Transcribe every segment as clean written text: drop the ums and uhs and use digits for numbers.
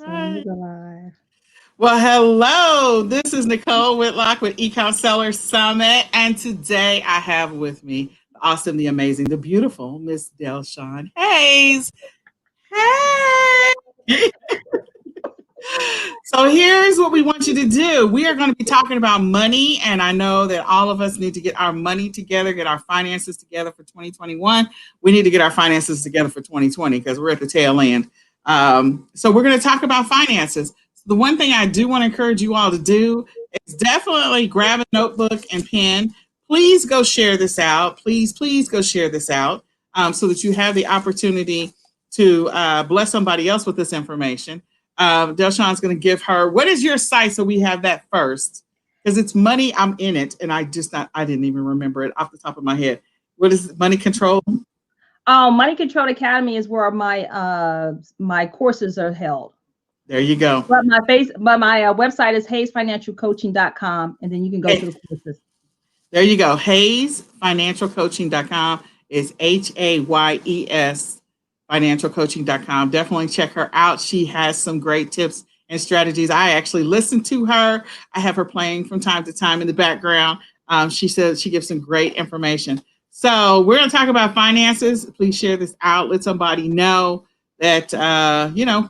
Right. Live. Well, hello. This is Nicole Whitlock with Ecom Seller Summit. And today I have with me the awesome, the amazing, the beautiful Miss Shawn Hayes. Hey. So here's what we want you to do. We are going to be talking about money, and I know that all of us need to get our money together, get our finances together for 2021. We need to get our finances together for 2020 because we're at the tail end. So we're going to talk about finances. So the one thing I do want to encourage you all to do is definitely grab a notebook and pen. Please go share this out. Please go share this out so that you have the opportunity to bless somebody else with this information. Delshawn's going to give her, what is your site? So we have that first because it's money. I'm in it. And I didn't even remember it off the top of my head. What is Money Control? Money Control Academy is where my courses are held. There you go. But my website is hayesfinancialcoaching.com, and then you can go to the courses. There you go. hayesfinancialcoaching.com is HAYES financialcoaching.com. Definitely check her out. She has some great tips and strategies. I actually listen to her. I have her playing from time to time in the background. She says she gives some great information. So we're going to talk about finances. Please share this out. Let somebody know that,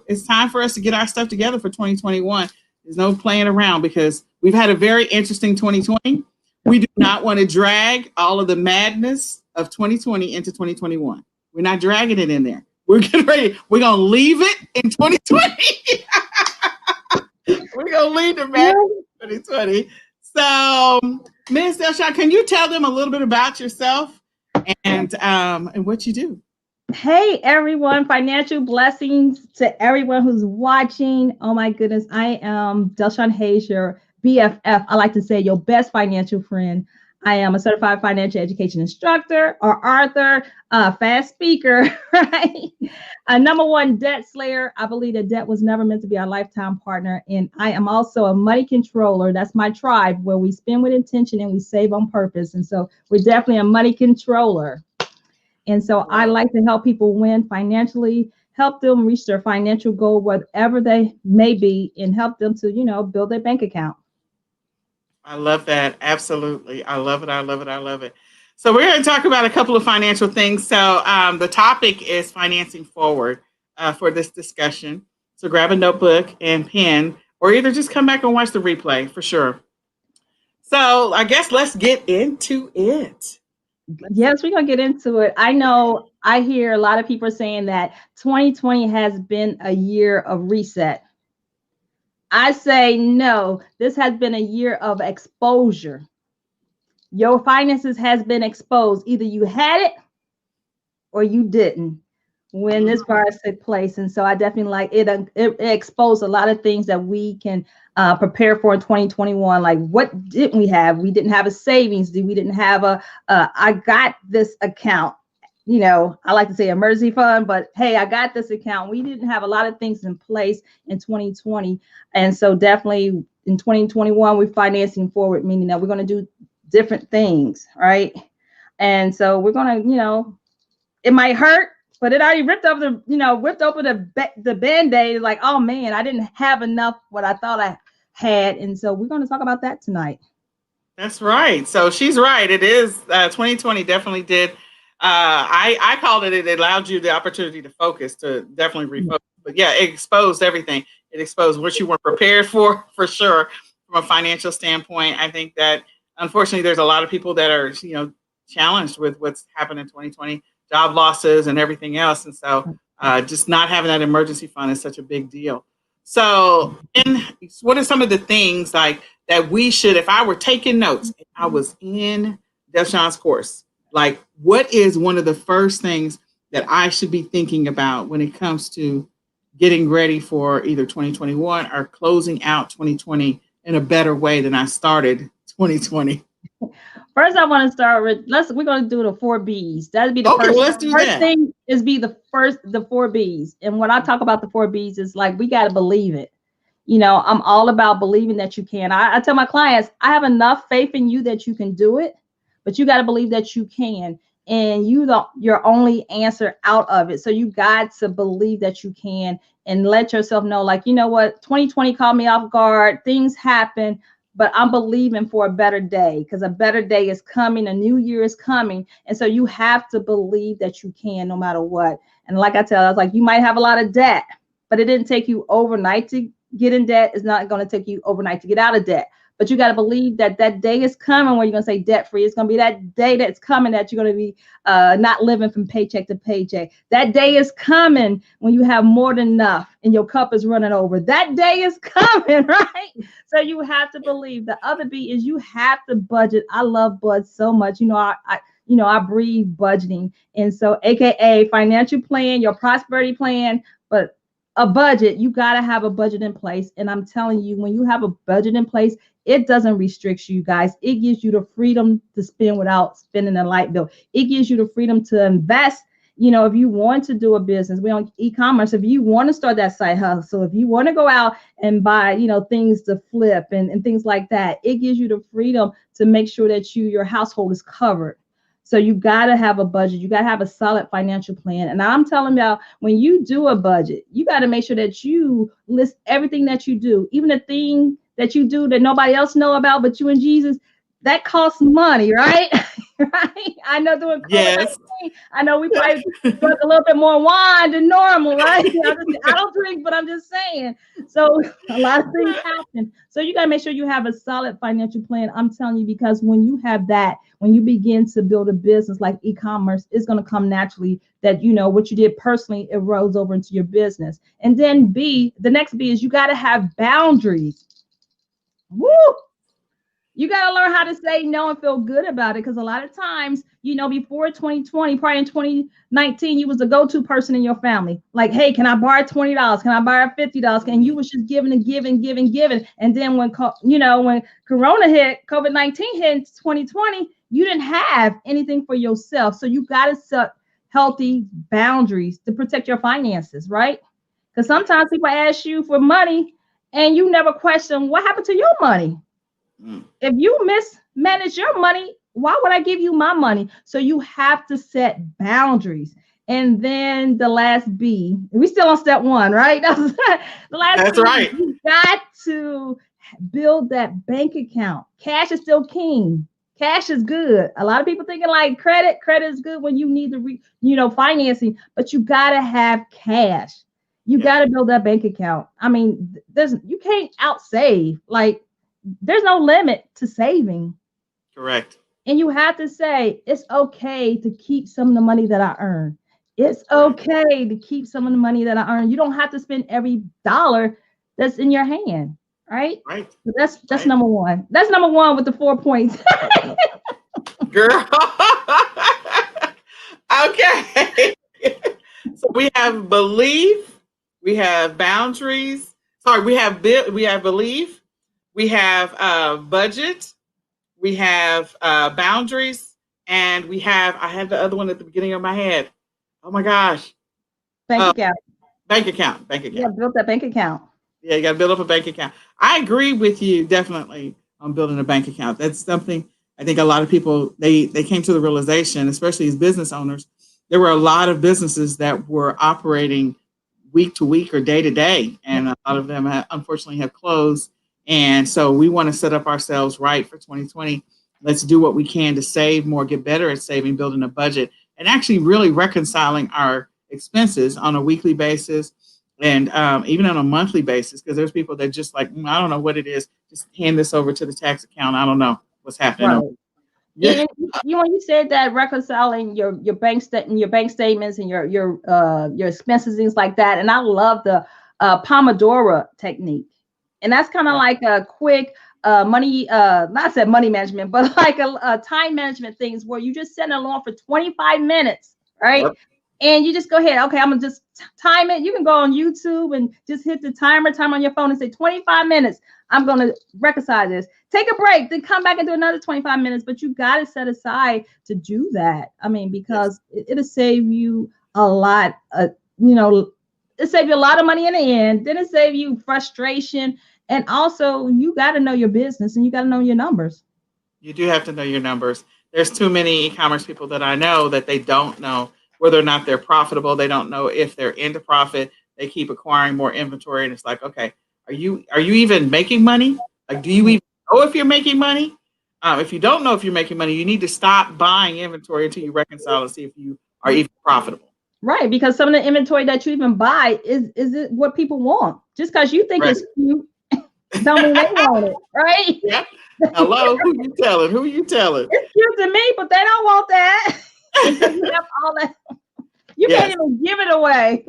it's time for us to get our stuff together for 2021. There's no playing around because we've had a very interesting 2020. We do not want to drag all of the madness of 2020 into 2021. We're not dragging it in there. We're getting ready. We're going to leave it in 2020. We're going to leave the madness in 2020. So, Ms. Delshawn, can you tell them a little bit about yourself and what you do? Hey, everyone. Financial blessings to everyone who's watching. Oh, my goodness. I am Delshawn Hayes, your BFF. I like to say your best financial friend. I am a certified financial education instructor or author, fast speaker, right? A number one debt slayer. I believe that debt was never meant to be our lifetime partner. And I am also a money controller. That's my tribe where we spend with intention and we save on purpose. And so we're definitely a money controller. And so I like to help people win financially, help them reach their financial goal, whatever they may be, and help them to, build their bank account. I love that. Absolutely. I love it. I love it. I love it. So we're going to talk about a couple of financial things. So the topic is financing forward for this discussion. So grab a notebook and pen, or either just come back and watch the replay for sure. So I guess let's get into it. Yes, we're going to get into it. I know I hear a lot of people saying that 2020 has been a year of reset. I say no, this has been a year of exposure. Your finances has been exposed. Either you had it or you didn't when this virus took place. And so I definitely like it. It exposed a lot of things that we can prepare for in 2021. Like, what didn't we have? We didn't have a savings. We didn't have I got this account. I like to say emergency fund, but hey, I got this account. We didn't have a lot of things in place in 2020. And so definitely in 2021, we're financing forward, meaning that we're going to do different things, right? And so we're going to, it might hurt, but it already ripped open the Band-Aid. Like, oh man, I didn't have enough what I thought I had. And so we're going to talk about that tonight. That's right. So she's right. It is 2020 definitely did. I called it allowed you the opportunity to focus, to definitely refocus. But yeah, it exposed everything. It exposed what you weren't prepared for sure, from a financial standpoint. I think that unfortunately there's a lot of people that are, challenged with what's happened in 2020, job losses and everything else. And so just not having that emergency fund is such a big deal. So what are some of the things like that we should, if I were taking notes, if I was in Delshawn's course, like what is one of the first things that I should be thinking about when it comes to getting ready for either 2021 or closing out 2020 in a better way than I started 2020? First, I want to start with we're going to do the 4 B's. That'd be the okay, first. Well, let's do first that. thing is be the 4 B's. And when I talk about the 4 B's, it's like we got to believe it. I'm all about believing that you can. I tell my clients, I have enough faith in you that you can do it, but you got to believe that you can. and your only answer out of it. So you got to believe that you can, and let yourself know, like, you know what, 2020 caught me off guard, things happen, but I'm believing for a better day, because a better day is coming, a new year is coming. And so you have to believe that you can no matter what. And like I was like, you might have a lot of debt, but it didn't take you overnight to get in debt. It's not going to take you overnight to get out of debt. But you got to believe that that day is coming where you're going to say debt free. It's going to be that day that's coming that you're going to be not living from paycheck to paycheck. That day is coming when you have more than enough and your cup is running over. That day is coming, right? So you have to believe. The other B is you have to budget. I love budget so much. I breathe budgeting. And so AKA financial plan, your prosperity plan, but a budget, you got to have a budget in place. And I'm telling you, when you have a budget in place, it doesn't restrict you guys. It gives you the freedom to spend without spending a light bill. It gives you the freedom to invest. If you want to do a business, we on e-commerce, if you want to start that side hustle, if you want to go out and buy, things to flip and things like that, it gives you the freedom to make sure that your household is covered. So you got to have a budget. You got to have a solid financial plan. And I'm telling y'all, when you do a budget, you got to make sure that you list everything that you do, even the thing that you do that nobody else know about but you and Jesus. That costs money, right? Right? I know doing COVID-19, Yes. I know we probably drink a little bit more wine than normal, right? I don't drink, but I'm just saying. So a lot of things happen. So you got to make sure you have a solid financial plan. I'm telling you, because when you have that, when you begin to build a business like e-commerce, it's going to come naturally that, what you did personally, it rolls over into your business. And then the next B is you got to have boundaries. Woo! You got to learn how to say no and feel good about it. Because a lot of times, before 2020, probably in 2019, you was the go-to person in your family. Like, hey, can I borrow $20? Can I borrow $50? And you was just giving and giving. And then when Corona hit, COVID-19 hit in 2020, you didn't have anything for yourself. So you got to set healthy boundaries to protect your finances, right? Because sometimes people ask you for money and you never question what happened to your money. If you mismanage your money, why would I give you my money? So you have to set boundaries. And then the last B, we still on step one, right? The last That's B, right. you got to build that bank account. Cash is still king. Cash is good. A lot of people thinking like credit is good when you need the financing, but you got to have cash. You got to build that bank account. I mean, you can't outsave. Like, there's no limit to saving. Correct. And you have to say, it's okay to keep some of the money that I earn. It's okay to keep some of the money that I earn. You don't have to spend every dollar that's in your hand, right? Right. So that's number one. That's number one with the 4 points. Girl. Okay. So we have belief, we have boundaries. Sorry, we have belief, we have budget, we have boundaries, and I had the other one at the beginning of my head. Oh my gosh. Bank account. Bank account. Yeah, build that bank account. Yeah, you got to build up a bank account. I agree with you definitely on building a bank account. That's something I think a lot of people, they came to the realization, especially as business owners. There were a lot of businesses that were operating week to week or day to day, and a lot of them unfortunately have closed. And so we want to set up ourselves right for 2020. Let's do what we can to save more, get better at saving, building a budget, and actually really reconciling our expenses on a weekly basis and even on a monthly basis, because there's people that just like, I don't know what it is, just hand this over to the tax account. I don't know what's happening. Right. Yeah. When you said that, reconciling your bank statements and your expenses, things like that. And I love the Pomodoro technique. And that's kind of like a quick money, not said money management, but like a time management things where you just set an alarm for 25 minutes, right? Yep. And you just go ahead. Okay, I'm gonna just time it. You can go on YouTube and just hit the time on your phone and say 25 minutes. I'm gonna reconcile this. Take a break, then come back and do another 25 minutes. But you got to set aside to do that. I mean, because it'll save you a lot. It'll save you a lot of money in the end. Then it save you frustration. And also, you got to know your business and you got to know your numbers. You do have to know your numbers. there's too many e-commerce people that I know that they don't know whether or not they're profitable. They don't know if they're into profit. They keep acquiring more inventory, and it's like, okay, are you even making money? Like, do you even know if you're making money? If you don't know if you're making money, you need to stop buying inventory until you reconcile and see if you are even profitable. Right, because some of the inventory that you even buy is it what people want. Just because you think Right. it's cute, don't mean they want it, right? Yeah. Hello, who you telling? Who you telling? It's cute to me, but they don't want that. Because you have all that. You can't Yes, even give it away.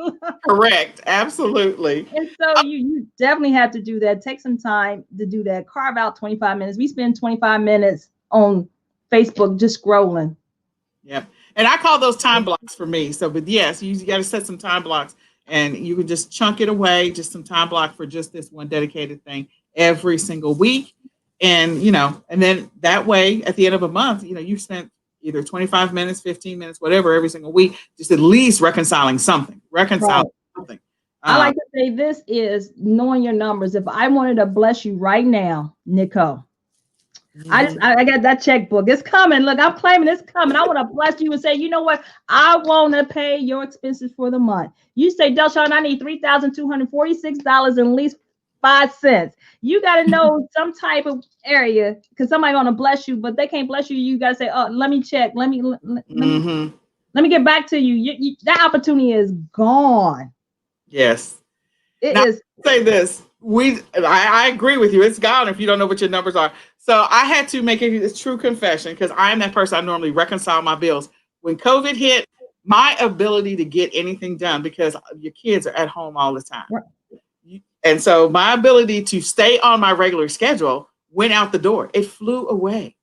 correct. Absolutely. And so you definitely have to do that. Take some time to do that. Carve out 25 minutes. We spend 25 minutes on Facebook just scrolling. Yep. And I call those time blocks for me. So, but yes, you got to set some time blocks and you can just chunk it away, just some time block for just this one dedicated thing every single week. And, and then that way at the end of a month, you've spent either 25 minutes, 15 minutes, whatever, every single week, just at least reconciling something, Right. something. I like to say this is knowing your numbers. If I wanted to bless you right now, Nicole, I got that checkbook. It's coming. Look, I'm claiming it's coming. I want to bless you and say, you know what? I want to pay your expenses for the month. You say, Delshawn, I need $3,246 and at least 5 cents. You got to know some type of area because somebody going to bless you, but they can't bless you. You got to say, oh, let me check. Let me get back to you. That opportunity is gone. Yes. It now, is. Say this. I agree with you. It's gone if you don't know what your numbers are. So I had to make a true confession because I am that person. I normally reconcile my bills. When COVID hit, my ability to get anything done because your kids are at home all the time. Right. And so my ability to stay on my regular schedule went out the door. It flew away.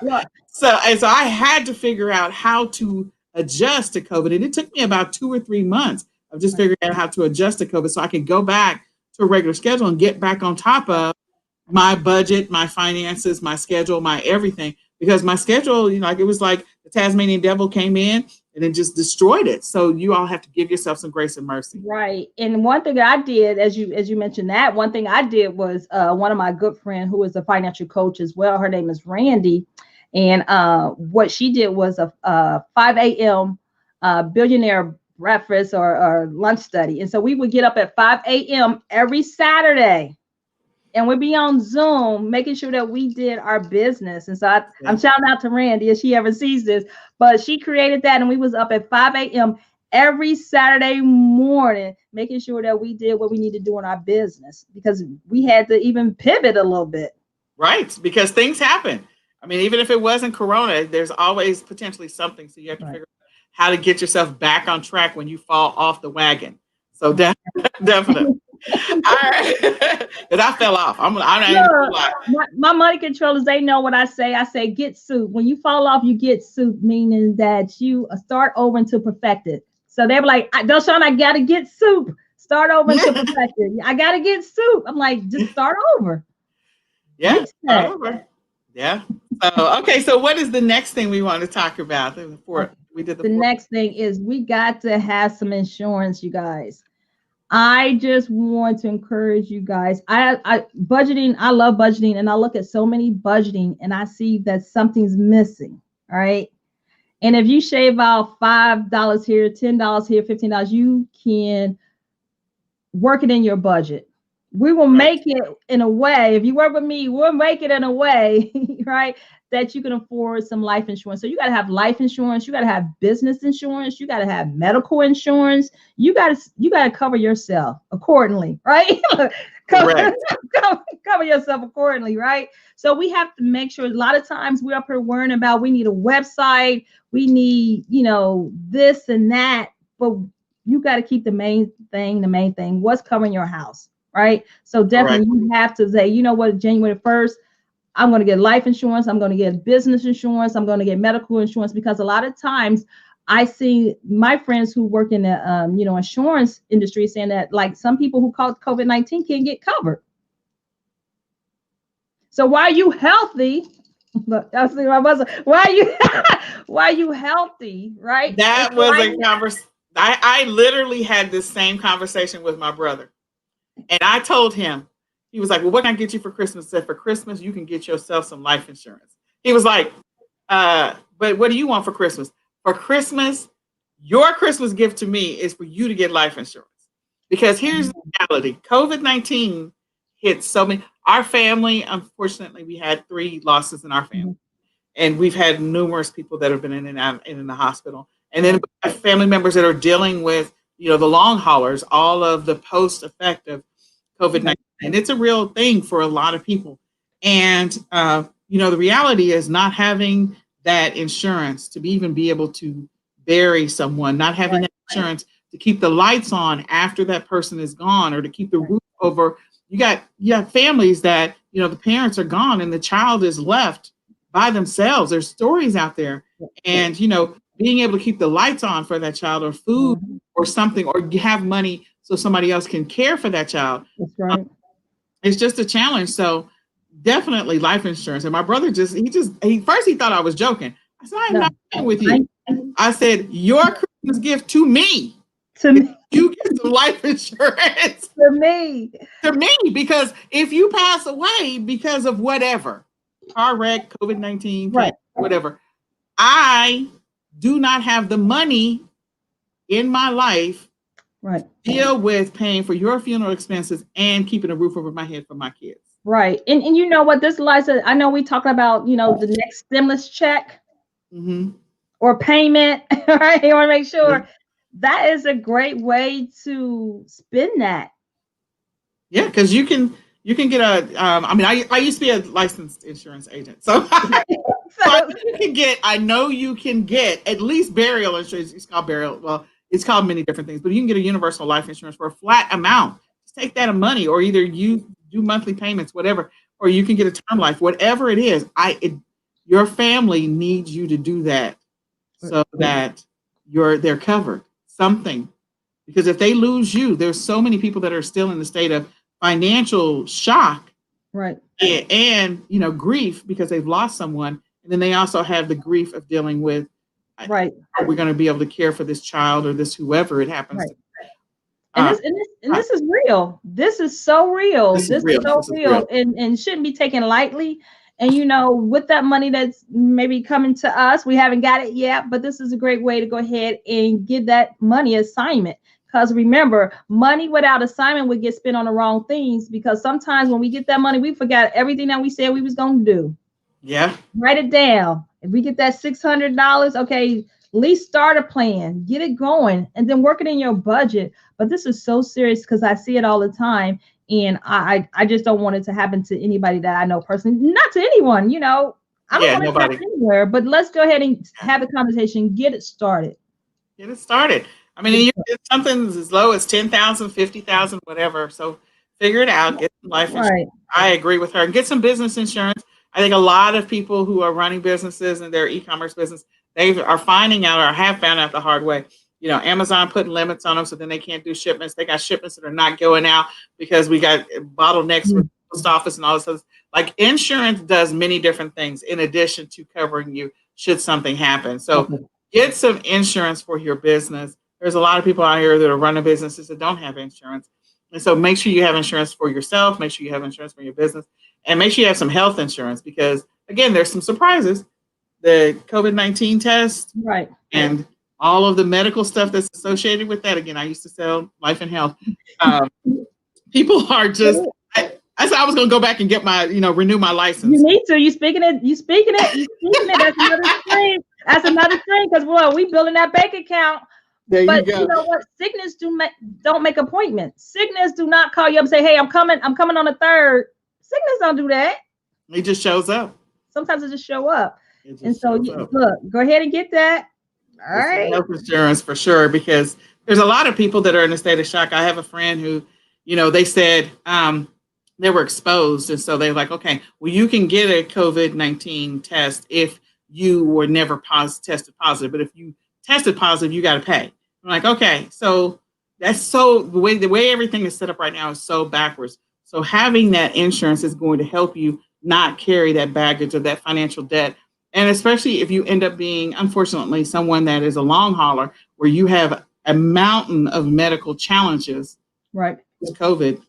Right. So I had to figure out how to adjust to COVID. And it took me about 2 or 3 months of just figuring out how to adjust to COVID so I could go back to a regular schedule and get back on top of my budget, my finances, my schedule, my everything. Because my schedule, it was like the Tasmanian devil came in and it just destroyed it. So you all have to give yourself some grace and mercy. Right. And one thing I did, as you mentioned that, one thing I did was one of my good friends who is a financial coach as well. Her name is Randy. And what she did was a 5 a.m. Billionaire breakfast or lunch study. And so we would get up at 5 a.m. every Saturday and we'd be on Zoom making sure that we did our business. And so I'm shouting out to Randy if she ever sees this, but she created that and we was up at 5 a.m. every Saturday morning, making sure that we did what we need to do in our business because we had to even pivot a little bit. Right. Because things happen. I mean, even if it wasn't Corona, there's always potentially something. So you have to figure out how to get yourself back on track when you fall off the wagon. So definitely. All right. Because I fell off. I'm not even gonna lie. My money controllers, they know what I say. I say, get soup. When you fall off, you get soup, meaning that you start over until perfected. So they were like, Delshawn, I got to get soup. Start over until perfected. I got to get soup. I'm like, just start over. Yeah. Start over. Yeah. Okay. So what is the next thing we want to talk about? We did the next thing is we got to have some insurance, you guys. I just want to encourage you guys. I budgeting, I love budgeting, and I look at so many budgeting and I see that something's missing. All right. And if you shave out $5 here, $10 here, $15, you can work it in your budget. We will make it in a way, if you work with me, we'll make it in a way, right, that you can afford some life insurance. So you got to have life insurance, you got to have business insurance, you got to have medical insurance. You got to cover yourself accordingly, right? cover yourself accordingly, right? So we have to make sure. A lot of times we're up here worrying about we need a website, we need, this and that, but you got to keep the main thing, what's covering your house, right? So definitely you have to say, you know what, January 1st, I'm going to get life insurance, I'm going to get business insurance, I'm going to get medical insurance, because a lot of times I see my friends who work in the insurance industry saying that like some people who caught COVID-19 can't get covered. So why are you healthy? Look, I see my buzzer. Why are you healthy, right? That was a conversation. I literally had this same conversation with my brother. And I told him, he was like, well, what can I get you for Christmas? I said, for Christmas, you can get yourself some life insurance. He was like, But what do you want for Christmas? For Christmas, your Christmas gift to me is for you to get life insurance. Because here's the reality. COVID-19 hit so many. Our family, unfortunately, we had 3 losses in our family. And we've had numerous people that have been in and out in the hospital. And then we have family members that are dealing with, the long haulers, all of the post effect of COVID-19. And it's a real thing for a lot of people. And, the reality is not having that insurance to even be able to bury someone, not having that insurance to keep the lights on after that person is gone, or to keep the roof over. You have families that, the parents are gone and the child is left by themselves. There's stories out there. And, being able to keep the lights on for that child, or food or something, or have money so somebody else can care for that child. That's right. It's just a challenge. So definitely life insurance. And my brother he first he thought I was joking. I said, I'm not joking with you. I said, your Christmas gift to me. You get some life insurance. To me, because if you pass away because of whatever, car wreck, COVID-19, whatever, I do not have the money in my life to deal with paying for your funeral expenses and keeping a roof over my head for my kids. Right. And you know what, this Liza, I know we talk about, the next stimulus check or payment, right? You want to make sure that is a great way to spend that. Yeah, because you can get I used to be a licensed insurance agent. So I know you can get at least burial insurance. It's called burial. Well, it's called many different things, but you can get a universal life insurance for a flat amount. Just take that money, or either you do monthly payments, whatever, or you can get a term life, whatever it is. Your family needs you to do that so that they're covered. Something, because if they lose you, there's so many people that are still in the state of financial shock, and grief because they've lost someone, and then they also have the grief of dealing with, are we going to be able to care for this child or this whoever it happens to be? And this is real. This is so real. This is so real. And shouldn't be taken lightly. And with that money that's maybe coming to us, we haven't got it yet, but this is a great way to go ahead and give that money assignment. Because remember, money without assignment would get spent on the wrong things, because sometimes when we get that money, we forgot everything that we said we was going to do. Yeah. Write it down. If we get that $600, okay, at least start a plan, get it going, and then work it in your budget. But this is so serious because I see it all the time. And I just don't want it to happen to anybody that I know personally, not to anyone, I don't want it to happen anywhere, but let's go ahead and have a conversation, get it started. I mean, you get something as low as 10,000, 50,000, whatever. So figure it out, get some life insurance. I agree with her. Get some business insurance. I think a lot of people who are running businesses and their e-commerce business, they are finding out, or have found out the hard way. Amazon putting limits on them, so then they can't do shipments. They got shipments that are not going out because we got bottlenecks with the post office and all this stuff. Like, insurance does many different things in addition to covering you should something happen. So get some insurance for your business. There's a lot of people out here that are running businesses that don't have insurance. And so make sure you have insurance for yourself. Make sure you have insurance for your business. And make sure you have some health insurance, because, again, there's some surprises. The COVID-19 test. And all of the medical stuff that's associated with that. Again, I used to sell life and health. People are just, I said I was going to go back and get my, renew my license. You need to. You speaking it. That's another stream. That's another stream, because, well, we building that bank account. But you know what? Sickness don't make appointments. Sickness do not call you up and say, hey, I'm coming on the 3rd. Sickness don't do that. It just shows up. Sometimes it just show up. And so, look, go ahead and get that. All right. Health insurance for sure, because there's a lot of people that are in a state of shock. I have a friend who, they said they were exposed. And so they're like, okay, well, you can get a COVID-19 test if you were never tested positive. But if you tested positive, you got to pay. I'm like, okay, so that's the way everything is set up right now is so backwards. So having that insurance is going to help you not carry that baggage of that financial debt. And especially if you end up being, unfortunately, someone that is a long hauler where you have a mountain of medical challenges. With COVID.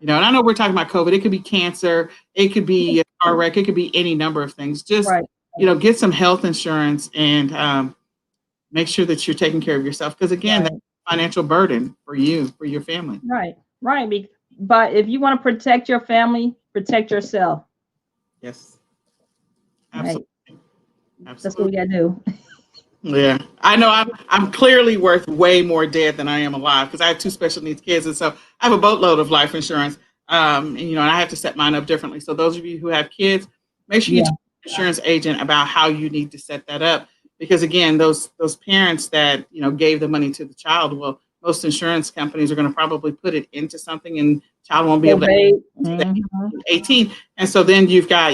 And I know we're talking about COVID. It could be cancer. It could be a car wreck. It could be any number of things. Just get some health insurance and make sure that you're taking care of yourself. Because again, Right. that's a financial burden for you, for your family. Right. Right. But if you want to protect your family, protect yourself. Yes, Right. absolutely. That's what we Absolutely. gotta do. Yeah, I know. I'm clearly worth way more dead than I am alive because I have two special needs kids, and so I have a boatload of life insurance. And I have to set mine up differently. So those of you who have kids, make sure you Yeah. talk to your insurance agent about how you need to set that up. Because again, those parents that gave the money to the child, well, most insurance companies are going to probably put it into something, and child won't be able to Probate. until the Mhm. 18. And so then you've got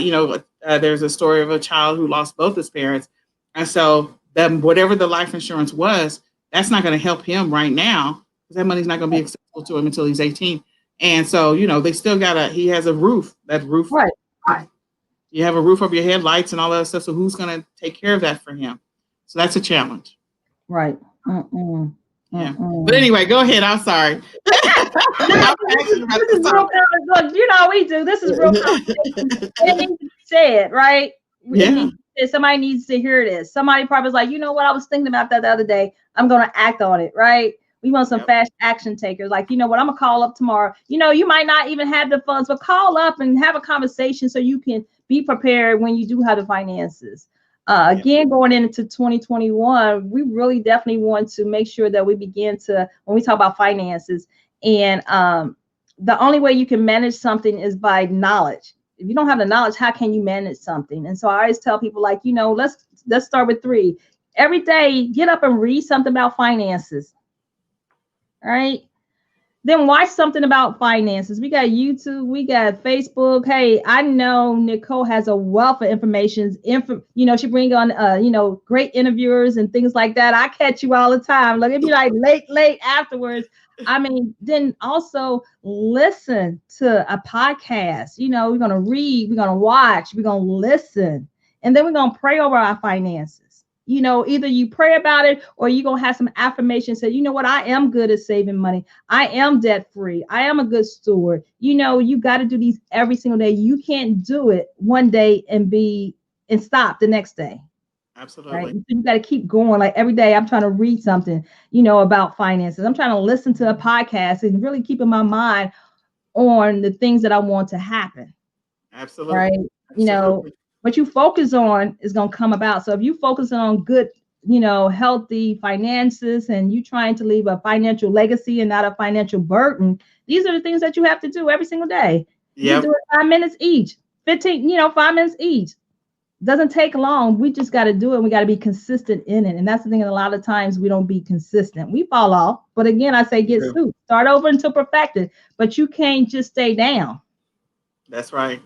there's a story of a child who lost both his parents, and so then whatever the life insurance was, that's not going to help him right now because that money's not going to be accessible to him until he's 18. And so, they still he has a roof. That roof, Right. you have a roof over your head, lights and all that stuff. So who's going to take care of that for him? So that's a challenge. Right. Mm-mm. Yeah. But Mm-mm. anyway, go ahead. I'm sorry. No, I'm passionate about this this is real topic. Look, we do. This is real conversation. It needs to be said, right? It Yeah. needs somebody needs to hear this. Somebody probably was like, you know what? I was thinking about that the other day. I'm gonna act on it, right? We want some Yep. fast action takers. Like, you know what? I'm gonna call up tomorrow. You might not even have the funds, but call up and have a conversation so you can be prepared when you do have the finances. Again, going into 2021, we really definitely want to make sure that we begin to, when we talk about finances, and the only way you can manage something is by knowledge. If you don't have the knowledge, how can you manage something? And so I always tell people, like, let's start with 3. Every day, get up and read something about finances. All right. Then watch something about finances. We got YouTube, we got Facebook. Hey, I know Nicole has a wealth of information. She bring on great interviewers and things like that. I catch you all the time. Like, if you like late afterwards. I mean, then also listen to a podcast. We're gonna read, we're gonna watch, we're gonna listen, and then we're gonna pray over our finances. Either you pray about it or you're gonna have some affirmation. Say, you know what, I am good at saving money. I am debt free. I am a good steward. You got to do these every single day. You can't do it one day and stop the next day. Right. Absolutely. So you got to keep going. Like, every day I'm trying to read something, about finances. I'm trying to listen to a podcast and really keeping my mind on the things that I want to happen. Absolutely. Right. Absolutely. What you focus on is going to come about. So if you focus on good, healthy finances, and you trying to leave a financial legacy and not a financial burden, these are the things that you have to do every single day. You Yep. do it 5 minutes each, 15, 5 minutes each. Doesn't take long. We just got to do it. We got to be consistent in it. And that's the thing. A lot of times we don't be consistent. We fall off. But again, I say get suit. Start over until perfected. But you can't just stay down. That's right.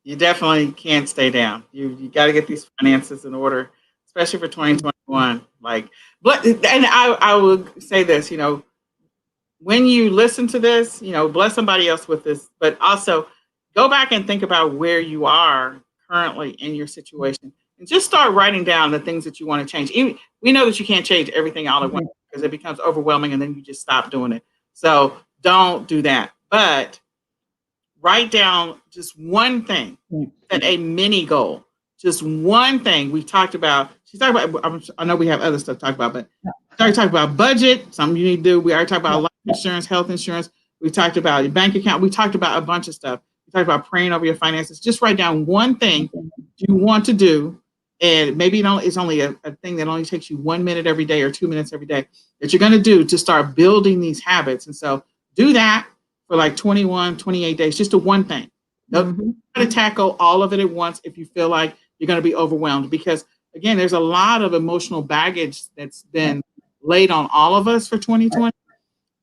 You definitely can't stay down. You got to get these finances in order, especially for 2021. And I would say this, when you listen to this, bless somebody else with this, but also go back and think about where you are currently in your situation, and just start writing down the things that you want to change. We know that you can't change everything all at once because it becomes overwhelming, and then you just stop doing it. So don't do that. But write down just one thing, set a mini goal, just one thing. We've talked about, I know we have other stuff to talk about, but we already talked about budget, something you need to do. We already talked about life insurance, health insurance. We talked about your bank account. We talked about a bunch of stuff. We talked about praying over your finances. Just write down one thing you want to do. And maybe it's only a thing that only takes you 1 minute every day or 2 minutes every day that you're going to do to start building these habits. And so do that for like 21, 28 days, just a one thing. Don't try to tackle all of it at once if you feel like you're going to be overwhelmed, because again, there's a lot of emotional baggage that's been laid on all of us for 2020.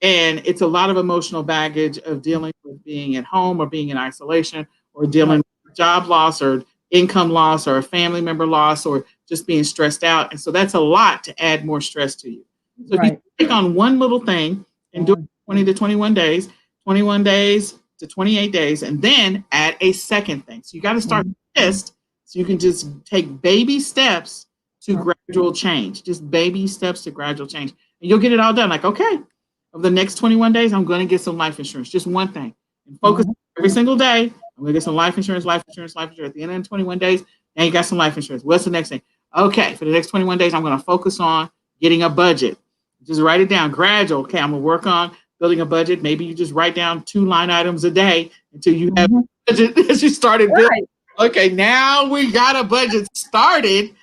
And it's a lot of emotional baggage of dealing with being at home or being in isolation, or dealing with job loss or income loss or a family member loss, or just being stressed out. And so that's a lot to add more stress to you. So if you take on one little thing and do it 20 to 21 days, 21 days to 28 days, and then add a second thing. So you got to start this, so you can just take baby steps to gradual change, just baby steps to gradual change. And you'll get it all done. Like, okay, over the next 21 days, I'm going to get some life insurance, just one thing. And focus every single day. I'm going to get some life insurance, life insurance, life insurance. At the end of 21 days, Now you got some life insurance. What's the next thing? Okay, for the next 21 days, I'm going to focus on getting a budget. Just write it down, gradual. Okay, I'm going to work on building a budget. Maybe you just write down 2 line items a day until you have a budget as you started building. Right. Okay, now we got a budget started.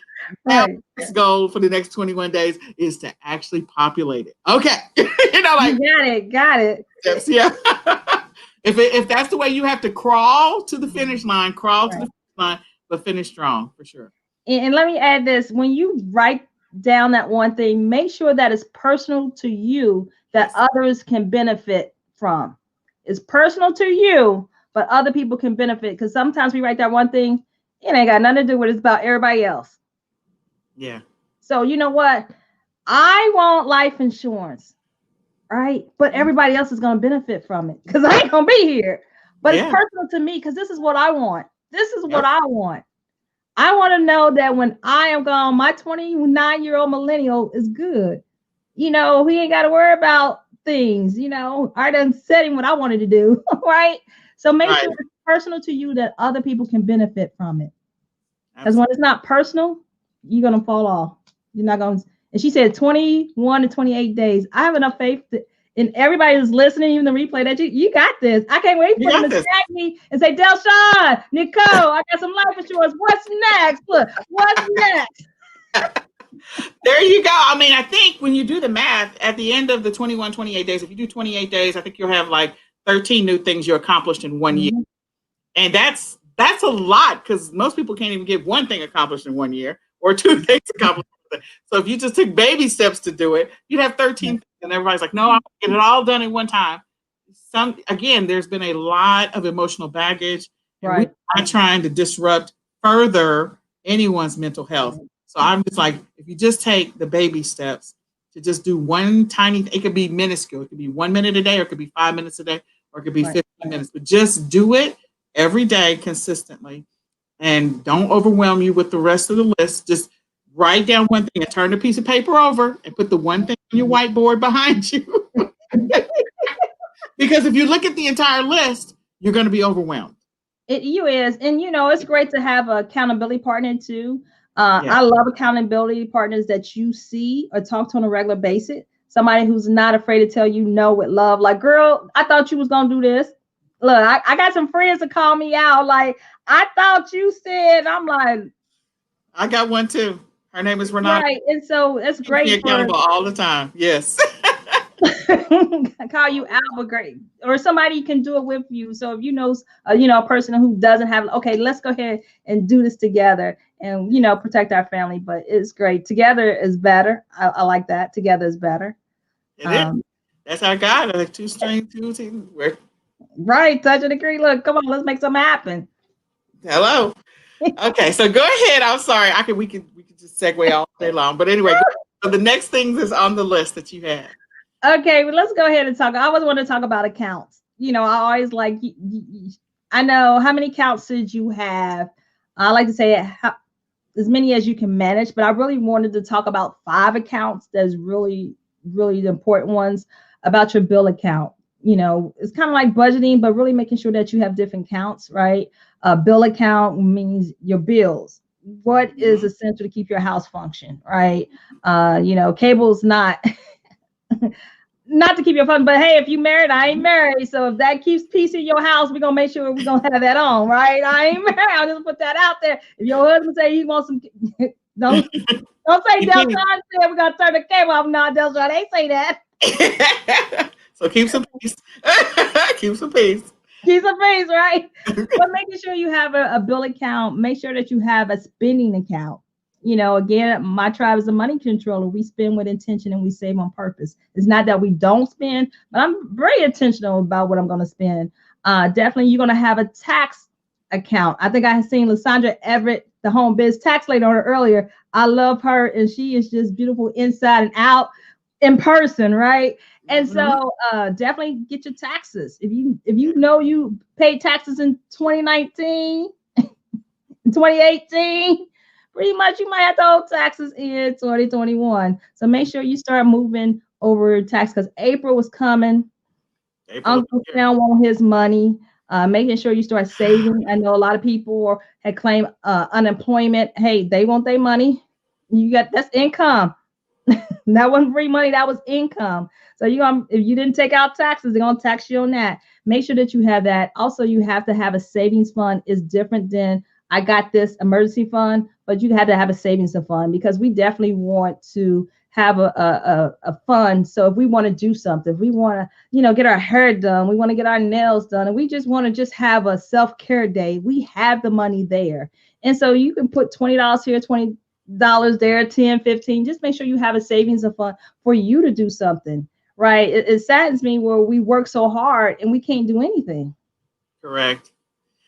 Now right. Next goal for the next 21 days is to actually populate it. Okay. You know, like got it. Yes, yeah. If that's the way you have to crawl to the finish line, crawl to the finish line, but finish strong for sure. And let me add this: when you write down that one thing, make sure that it's personal to you, that others can benefit from. It's personal to you, but other people can benefit, because sometimes we write that one thing, it ain't got nothing to do with it. It's about everybody else. Yeah. So you know what? I want life insurance, right? But everybody else is going to benefit from it, because I ain't going to be here. But it's personal to me, because this is what I want. This is what I want. I want to know that when I am gone, my 29-year-old millennial is good. You know, he ain't got to worry about things. You know, I done said him what I wanted to do, right? So make sure it's personal to you, that other people can benefit from it. Because when it's not personal, you're going to fall off. You're not going to. And she said 21 to 28 days. I have enough faith in everybody who's listening, even the replay, that you got this. I can't wait for them to tag me and say, Delshawn, Nicole, I got some life insurance. What's next? Look, what's next? There you go. I mean, I think when you do the math at the end of the 21, 28 days, if you do 28 days, I think you'll have like 13 new things you accomplished in one year. And that's a lot, because most people can't even get one thing accomplished in 1 year or 2 things accomplished. So if you just took baby steps to do it, you'd have 13 things, and everybody's like, no, I'm gonna get it all done in one time. Again, there's been a lot of emotional baggage, and we're not trying to disrupt further anyone's mental health. So I'm just like, if you just take the baby steps to just do one tiny thing, it could be minuscule. It could be 1 minute a day, or it could be 5 minutes a day, or it could be 15 minutes, but just do it every day consistently, and don't overwhelm you with the rest of the list. Just write down one thing and turn the piece of paper over and put the one thing on your whiteboard behind you. Because if you look at the entire list, you're going to be overwhelmed. You is. And, you know, it's great to have an accountability partner too. I love accountability partners that you see or talk to on a regular basis. Somebody who's not afraid to tell you no with love. Like, girl, I thought you was going to do this. Look, I got some friends to call me out. Like, I thought you said, I'm like. I got one too. Her name is Renata. Right. And so it's great. Be accountable all the time. Yes. Call you out, great. Or somebody can do it with you. So if you know, a person who doesn't have, okay, let's go ahead and do this together and, protect our family. But it's great. Together is better. I like that. Together is better. It is. That's our guy. Like 2 strings, 2 teams. Right. Touch and agree. Look, come on, let's make something happen. Hello. Okay, so go ahead. I'm sorry. We could just segue all day long. But anyway, so the next things is on the list that you have. Okay, well, let's go ahead and talk. I always want to talk about accounts. I always like, I know how many accounts did you have? I like to say as many as you can manage, but I really wanted to talk about 5 accounts that's really, really the important ones about your bill account. It's kind of like budgeting, but really making sure that you have different accounts, right? Bill account means your bills. What is essential to keep your house function, right? Cable's not to keep your fun, but hey, if you married, I ain't married. So if that keeps peace in your house, we're gonna make sure we're gonna have that on, right? I ain't married. I'll just put that out there. If your husband say he wants some, don't say Delshawn said we're gonna turn the cable off. No, Delshawn, they say that. So keep some peace. Keep some peace. Keep some peace, right? But making sure you have a bill account. Make sure that you have a spending account. Again, my tribe is a money controller. We spend with intention and we save on purpose. It's not that we don't spend, but I'm very intentional about what I'm going to spend. Definitely, you're going to have a tax account. I think I had seen Lysandra Everett, the home biz tax lady, on her earlier. I love her, and she is just beautiful inside and out in person, right? And so definitely get your taxes. If you know you paid taxes in 2019, in 2018, pretty much you might have to owe taxes in 2021. So make sure you start moving over tax, because April was coming. Uncle Sam want his money. Making sure you start saving. I know a lot of people had claimed unemployment. Hey, they want their money. You got that's income. That wasn't free money, that was income. So you gonna if you didn't take out taxes, they're gonna tax you on that. Make sure that you have that. Also, you have to have a savings fund. Is different than I got this emergency fund, but you have to have a savings fund because we definitely want to have a fund. So if we want to do something, if we want to, get our hair done, we want to get our nails done, and we just want to just have a self-care day, we have the money there. And so you can put $20 here, $20 there, 10, 15. Just make sure you have a savings of fund for you to do something, right? It saddens me where we work so hard and we can't do anything. Correct.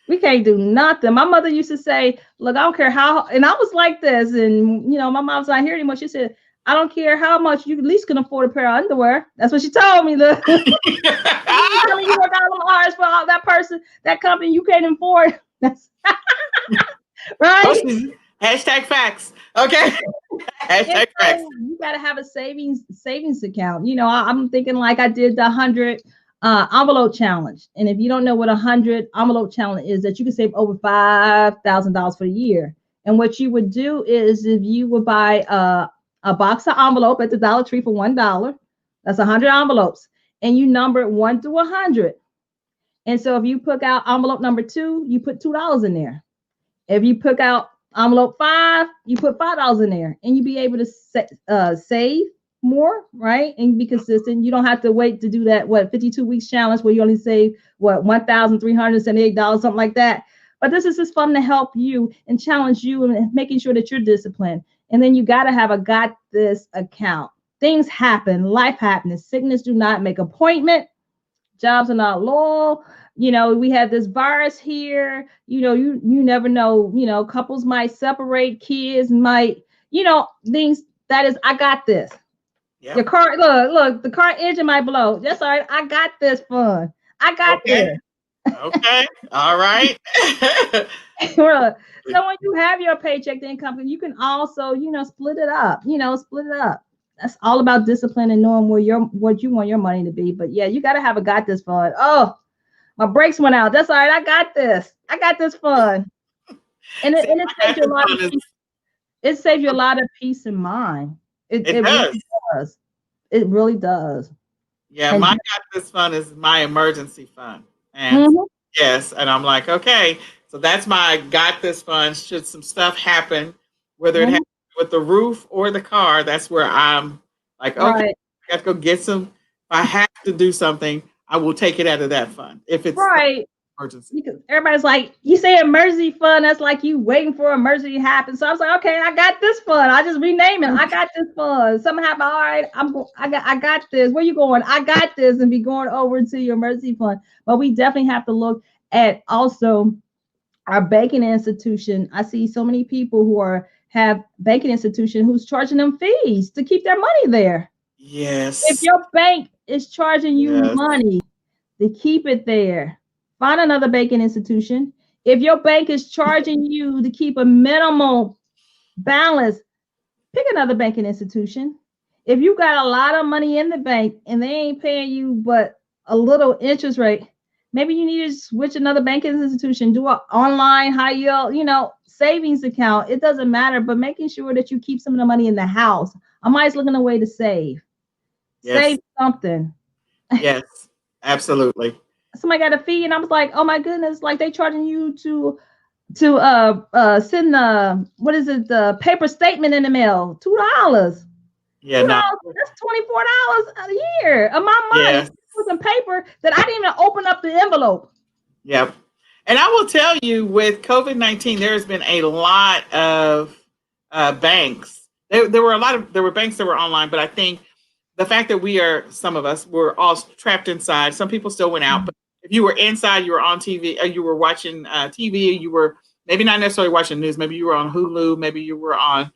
We can't do nothing. My mother used to say, look, I don't care how, and I was like this, and my mom's not here anymore. She said, I don't care how much, you at least can afford a pair of underwear. That's what she told me. Look, you work out them hours for all that person, that company you can't afford. That's right. Hashtag facts. Okay. Hashtag facts. You got to have a savings account. I'm thinking like I did the 100 envelope challenge. And if you don't know what 100 envelope challenge is, that you can save over $5,000 for the year. And what you would do is if you would buy a box of envelope at the Dollar Tree for $1, that's 100 envelopes, and you number it 1 through 100. And so if you pick out envelope number 2, you put $2 in there. If you pick out envelope 5, you put $5 in there, and you be able to save more, right? And be consistent. You don't have to wait to do that 52 weeks challenge where you only save $1,378, something like that. But this is just fun to help you and challenge you and making sure that you're disciplined. And then you got to have a got this account. Things happen, life happens, sickness do not make appointment, jobs are not loyal. We have this virus here. You never know. Couples might separate, kids might, things. That is, I got this. Yep. Your car, look, the car engine might blow. That's all right. I got this fun. I got this. Okay. All right. So when you have your paycheck to income, you can also, split it up. Split it up. That's all about discipline and knowing what you want your money to be. But yeah, you got to have a got this fund. Oh, my brakes went out. That's all right. I got this. I got this fun. And it saves you a lot of peace. It saves you a lot of peace and mind. It does. Really does. It really does. Yeah, and my got this fund is my emergency fund. And yes, and I'm like, okay, so that's my got this fund. Should some stuff happen, whether it happens with the roof or the car, that's where I'm like, okay, I got to go get some. If I have to do something, I will take it out of that fund. If it's emergency. Because everybody's like, you say emergency fund, that's like you waiting for emergency to happen. So I was like, okay, I got this fund. I just rename it. I got this fund. Something happened. All right, I got this. Where you going? I got this, and be going over to your emergency fund. But we definitely have to look at also our banking institution. I see so many people who have banking institution who's charging them fees to keep their money there. Yes. If your bank is charging you money to keep it there, find another banking institution. If your bank is charging you to keep a minimal balance, pick another banking institution. If you got a lot of money in the bank and they ain't paying you but a little interest rate, maybe you need to switch another banking institution, do an online high yield, savings account. It doesn't matter, but making sure that you keep some of the money in the house. I'm always looking a way to save. Yes. Save something. Yes, absolutely. Somebody got a fee, and I was like, oh my goodness, like they charging you to send the paper statement in the mail, $2. Yeah, $2, that's $24 a year of my money with some paper that I didn't even open up the envelope. Yep. And I will tell you, with COVID-19, there has been a lot of banks. There were banks that were online, but I think the fact that some of us were all trapped inside. Some people still went out, but if you were inside, you were on TV, you were watching TV, you were maybe not necessarily watching news, maybe you were on Hulu, maybe you were on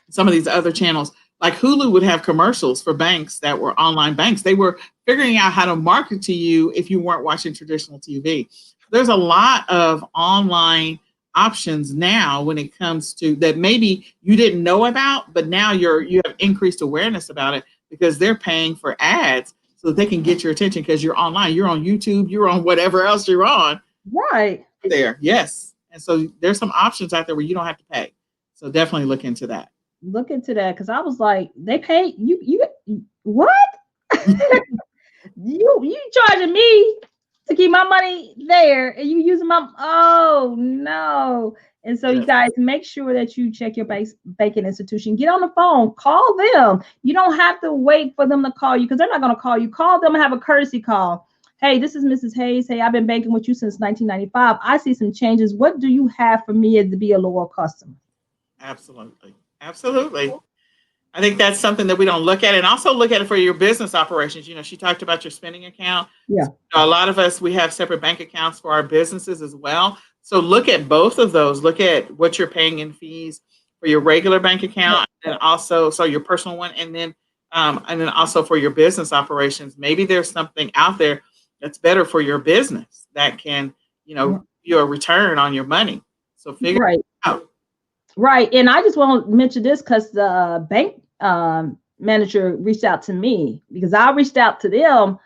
some of these other channels. Like Hulu would have commercials for banks that were online banks. They were figuring out how to market to you if you weren't watching traditional TV. There's a lot of online options now when it comes to that maybe you didn't know about, but now you have increased awareness about it because they're paying for ads. so that they can get your attention because you're online, you're on YouTube, you're on whatever else you're on Right. there. Yes. And so there's some options out there where you don't have to pay. So definitely look into that. Look into that because I was like, they pay you. What? You charging me to keep my money there and you using my, oh no. And so you Yes. guys make sure that you check your banking institution, get on the phone, call them. You don't have to wait for them to call you because they're not going to call you. Call them and have a courtesy call. Hey, this is Mrs. Hayes. Hey, I've been banking with you since 1995. I see some changes. What do you have for me to be a loyal customer? Absolutely. Absolutely. I think that's something that we don't look at, and also look at it for your business operations. You know, she talked about your spending account. Yeah. A lot of us, we have separate bank accounts for our businesses as well. So look at both of those. Look at what you're paying in fees for your regular bank account, and also so your personal one, and then also for your business operations. Maybe there's something out there that's better for your business that can, you know, give you a return on your money. So figure Right. it out. Right. And I just want to mention this because the bank manager reached out to me because I reached out to them.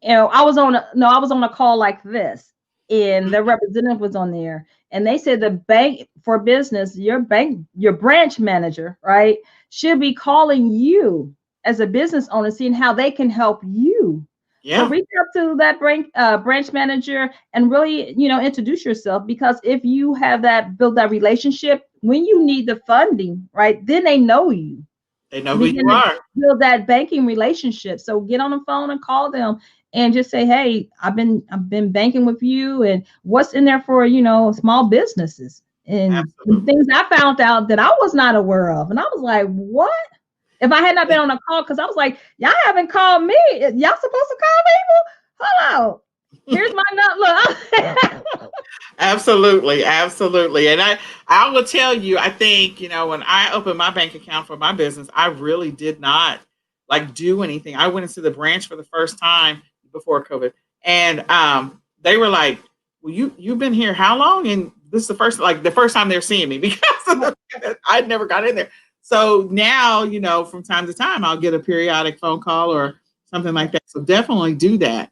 And I was on a call like this, and the representative was on there, and they said the bank for business, your branch manager, right, should be calling you as a business owner, seeing how they can help you. So Yeah. reach out to that branch manager and really, introduce yourself, because if you have build that relationship, when you need the funding, right, then they know you. They know who you are. Build that banking relationship. So get on the phone and call them and just say, hey, I've been banking with you, and what's in there for, small businesses and things I found out that I was not aware of. And I was like, what? If I had not been on a call, because I was like, y'all haven't called me. Y'all supposed to call me? Hello. Here's my look. Absolutely, absolutely. And I will tell you, I think, when I opened my bank account for my business, I really did not do anything. I went into the branch for the first time before COVID, and they were like, well, you've been here how long? And this is the first time they're seeing me because I'd never got in there. So now, from time to time, I'll get a periodic phone call or something like that. So definitely do that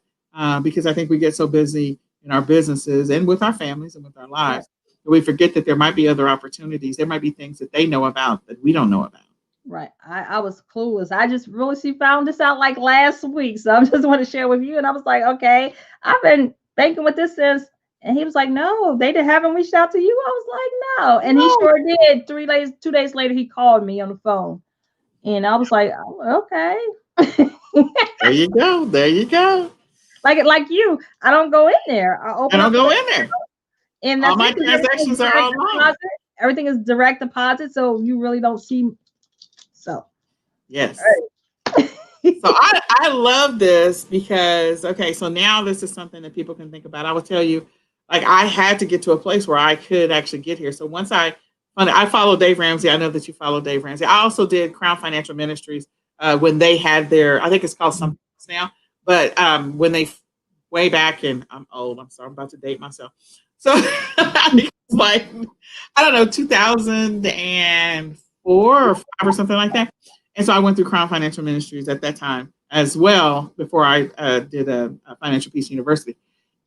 because I think we get so busy in our businesses and with our families and with our lives, we forget that there might be other opportunities. There might be things that they know about that we don't know about. Right. I was clueless. I just really found this out like last week. So I just want to share with you. And I was like, okay, I've been banking with this since. And he was like, no, they haven't reached out to you. I was like, no. And he sure did. 2 days later, he called me on the phone. And I was like, oh, okay. There you go. There you go. Like you, I don't go in there. I don't go in there. And all my transactions are online. Everything is direct deposit. So you really don't see. So. Yes. Right. So I love this because, okay, so now this is something that people can think about. I will tell you, I had to get to a place where I could actually get here. So once I follow Dave Ramsey. I know that you follow Dave Ramsey. I also did Crown Financial Ministries when they had I think it's called something else now, but when they way back, and I'm old, I'm sorry, I'm about to date myself. So I think it's I don't know, 2004 or 5 or something like that. And so I went through Crown Financial Ministries at that time as well before I did a Financial Peace University.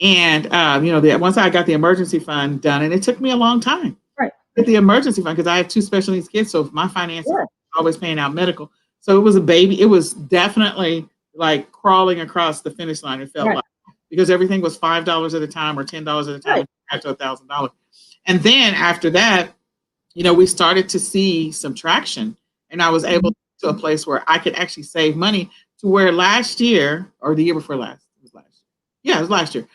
And, once I got the emergency fund done, and it took me a long time. Right. Get the emergency fund because I have 2 special needs kids. So my finances are always paying out medical. So it was a baby. It was definitely crawling across the finish line. It felt like, because everything was $5 at a time or $10 at a time, to $1,000. And then after that, we started to see some traction, and I was able to a place where I could actually save money to where last year or the year before last, it was last year.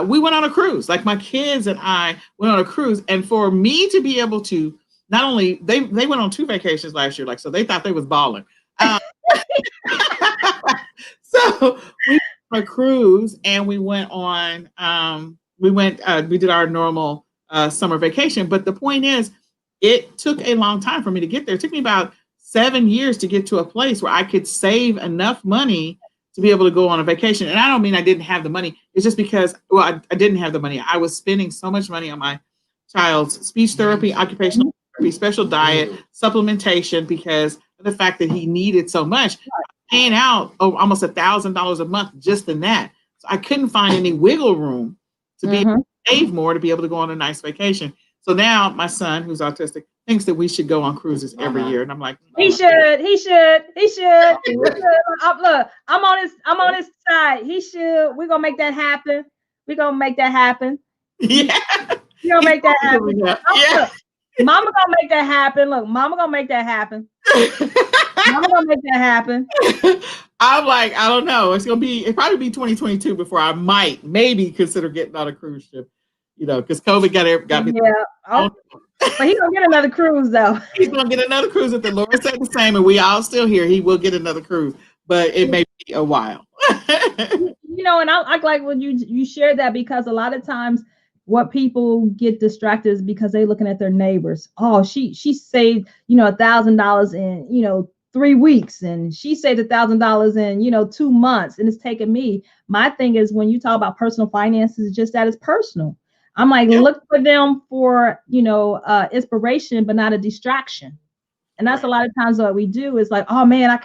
We went on a cruise. My kids and I went on a cruise, and for me to be able to, not only they went on 2 vacations last year, so they thought they was balling. So we went on a cruise, and we went on. We did our normal summer vacation, but the point is, it took a long time for me to get there. It took me about 7 years to get to a place where I could save enough money to be able to go on a vacation. And I don't mean I didn't have the money. It's just because, I didn't have the money. I was spending so much money on my child's speech therapy, occupational therapy, special diet, supplementation, because of the fact that he needed so much. paying out almost $1,000 a month just in that. So I couldn't find any wiggle room to be able to save more to be able to go on a nice vacation. So now my son, who's autistic, thinks that we should go on cruises every year, and I'm like, he should. He should. He should. Look, I'm on his side. He should. We're gonna make that happen. We're gonna make that happen. yeah, We're gonna make that happen. yeah. Look, Mama gonna make that happen. Look, Mama gonna make that happen. Mama gonna make that happen. I'm like, I don't know. It'll probably be 2022 before I maybe consider getting on a cruise ship, because COVID got me. Yeah. Oh, but he's gonna get another cruise though. He's gonna get another cruise if the Lord said the same, and we all still here. He will get another cruise, but it may be a while. And I like when you shared that, because a lot of times what people get distracted is because they're looking at their neighbors. Oh, she saved $1,000 in 3 weeks, and she saved $1,000 in 2 months, and it's taken me. My thing is, when you talk about personal finances, it's just that it's personal. I'm like, look for them for inspiration, but not a distraction. And that's a lot of times what we do is like, oh man,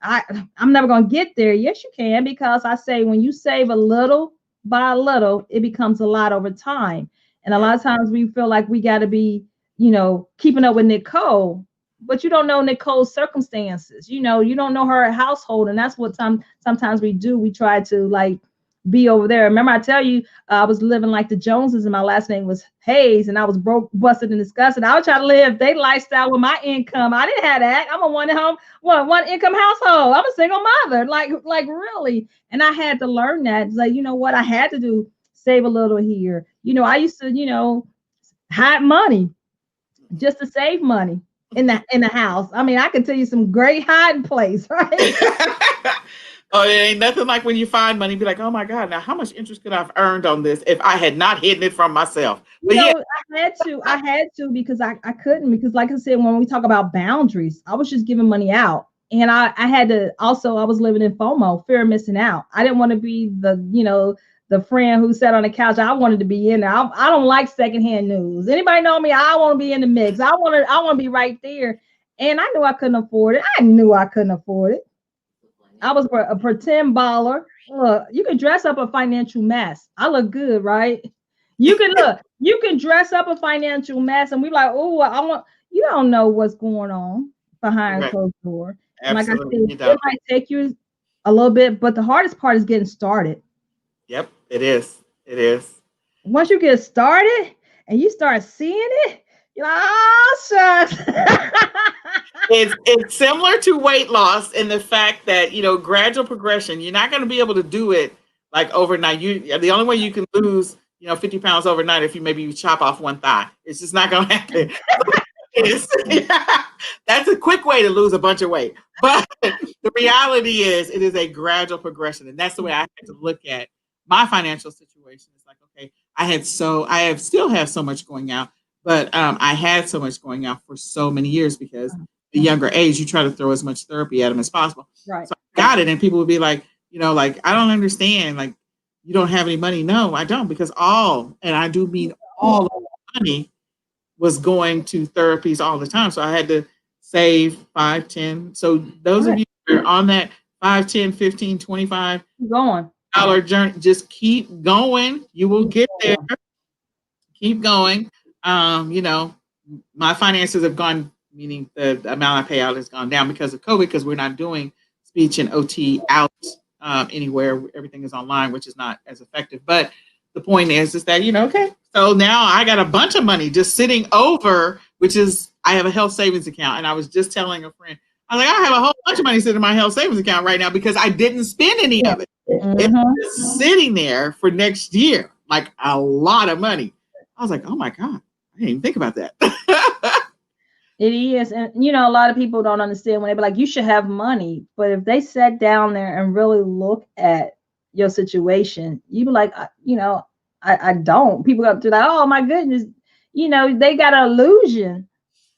I'm never gonna get there. Yes, you can, because I say when you save a little by a little, it becomes a lot over time. And a lot of times we feel like we got to be, keeping up with Nicole, but you don't know Nicole's circumstances. You don't know her household, and that's what sometimes we do. We try to like be over there. Remember, I tell you, I was living like the Joneses, and my last name was Hayes, and I was broke, busted, and disgusted. I was trying to live their lifestyle with my income. I didn't have that. I'm a one income household. I'm a single mother, like really. And I had to learn that. It's like, you know what? I had to do, save a little here. I used to, hide money just to save money in the house. I mean, I can tell you some great hiding place, right? Oh, it ain't nothing like when you find money, be like, oh my God, now how much interest could I have earned on this if I had not hidden it from myself? But I had to because I couldn't, because like I said, when we talk about boundaries, I was just giving money out. And I had to also, I was living in FOMO, fear of missing out. I didn't want to be the friend who sat on the couch. I wanted to be in there. I don't like secondhand news. Anybody know me? I want to be in the mix. I want to be right there. And I knew I couldn't afford it. I was a pretend baller. Look, you can dress up a financial mess. I look good, right? You can dress up a financial mess, and we like, oh, you don't know what's going on behind closed door. And like I said, it might take you a little bit, but the hardest part is getting started. Yep, it is. It is. Once you get started and you start seeing it, you're like, oh, shucks. It's similar to weight loss in the fact that, gradual progression, you're not going to be able to do it like overnight. The only way you can lose, 50 pounds overnight if you chop off one thigh. It's just not going to happen. That's a quick way to lose a bunch of weight. But the reality is it is a gradual progression. And that's the way I had to look at my financial situation. It's like, okay, still have so much going out, but I had so much going out for so many years because the younger age, you try to throw as much therapy at them as possible. Right. So I got it. And people would be like, like, I don't understand. Like, you don't have any money. No, I don't, because and I do mean all of the money was going to therapies all the time. So I had to save 5, 10. So those of you who are on that 5, 10, 15, 25 dollar journey, just keep going. You will get there. Keep going. My finances have gone, meaning the amount I pay out has gone down because of COVID, because we're not doing speech and OT out anywhere. Everything is online, which is not as effective. But the point is that, okay, so now I got a bunch of money just sitting over, which is, I have a health savings account. And I was just telling a friend, I was like, I have a whole bunch of money sitting in my health savings account right now because I didn't spend any of it. It's just sitting there for next year, like a lot of money. I was like, oh my God, I didn't even think about that. It is. And, a lot of people don't understand when they be like, you should have money. But if they sat down there and really look at your situation, you be like, I don't. People go to like, oh my goodness, they got an illusion.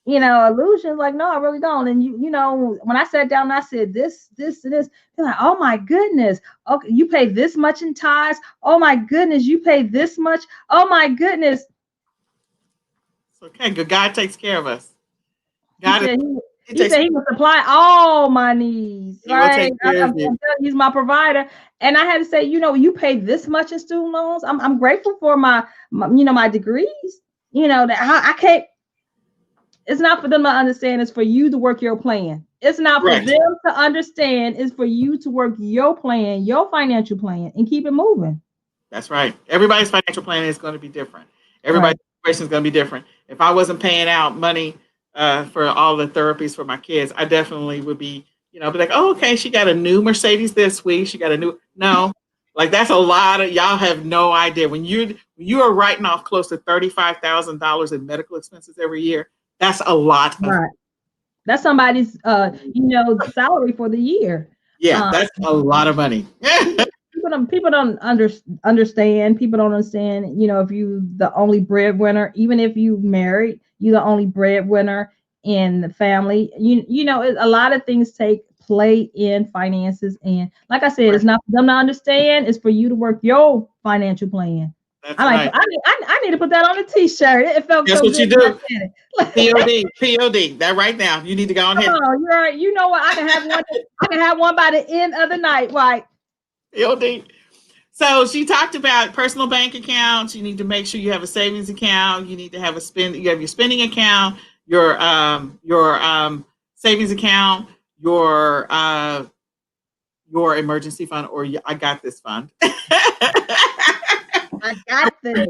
Illusions like, no, I really don't. And when I sat down and I said this, and this, they're like, oh my goodness. Okay, you pay this much in tithes. Oh my goodness, you pay this much. Oh my goodness. It's okay. Good God takes care of us. He He takes, said he would supply all my needs, he will right? take care I'm of you. telling you, he's my provider. And I had to say, you pay this much in student loans. I'm grateful for my degrees. That I can't. It's not for them to understand. It's for you to work your plan. It's not for Right. them to understand. It's for you to work your plan, your financial plan, and keep it moving. That's right. Everybody's financial plan is going to be different. Right. Everybody's situation is going to be different. If I wasn't paying out money for all the therapies for my kids, I definitely would be like, oh, okay, she got a new Mercedes this week. She got a new, no, like that's a lot of, y'all have no idea. When you are writing off close to $35,000 in medical expenses every year, that's a lot of, Right. That's somebody's salary for the year. yeah, Um, that's a lot of money. people don't understand. People don't understand. If you the only breadwinner, even if you married, you the only breadwinner in the family. A lot of things take play in finances, and like I said, it's not for them to understand. It's for you to work your financial plan. That's I like. right. I need to put that on a T-shirt. It felt That's so what good you when I do. said it. POD. That right now. You need to go on Come ahead. on, you're right. You know what? I can have one. I can have one by the end of the night. Right. POD. So she talked about personal bank accounts. You need to make sure you have a savings account. You need to have you have your spending account, your savings account, your emergency fund, or I got this fund. I got this.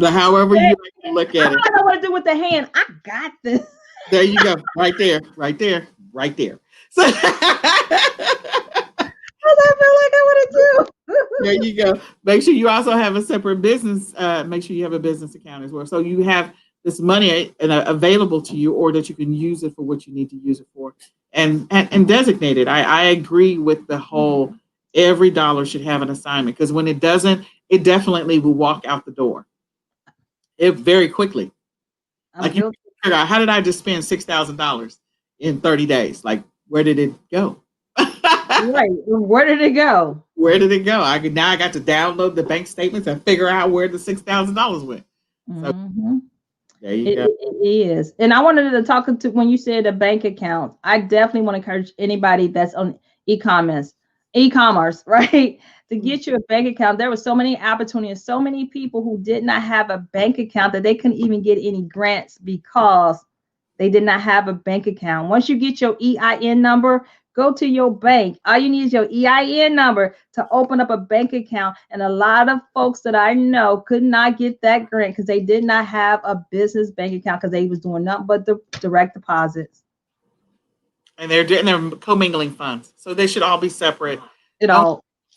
However you like to look at it. I don't know what to do with the hand. I got this. There you go. Right there. Right there. Right there. So I feel like I want to do. there you go. Make sure you also have a separate business. Make sure you have a business account as well. So you have this money available to you, or that you can use it for what you need to use it for, and designate it. I agree with the whole every dollar should have an assignment, because when it doesn't, it definitely will walk out the door. It very quickly. Like you figure out, how did I just spend $6,000 in 30 days? Like, where did it go? Right. Where did it go? Where did it go? I got to download the bank statements and figure out where the $6,000 went. So there you go. It is. And I wanted to talk to when you said a bank account. I definitely want to encourage anybody that's on e-commerce, right? To get you a bank account. There were so many opportunities, so many people who did not have a bank account that they couldn't even get any grants because they did not have a bank account. Once you get your EIN number, go to your bank. All you need is your EIN number to open up a bank account. And a lot of folks that I know could not get that grant because they did not have a business bank account, because they was doing nothing but the direct deposits. And they're commingling funds, so they should all be separate.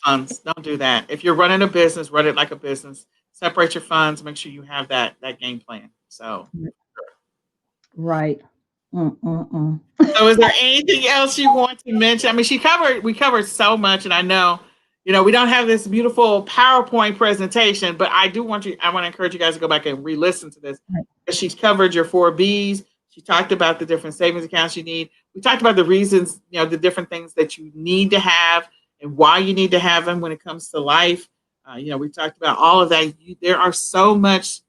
Funds. Don't do that. If you're running a business, run it like a business. Separate your funds. Make sure you have that game plan. So, right. So, is there anything else you want to mention? I mean, we covered so much, and I know, we don't have this beautiful PowerPoint presentation, but I want to encourage you guys to go back and re-listen to this. She's covered your 4Bs. She talked about the different savings accounts you need. We talked about the reasons, the different things that you need to have and why you need to have them when it comes to life. We talked about all of that. There's so much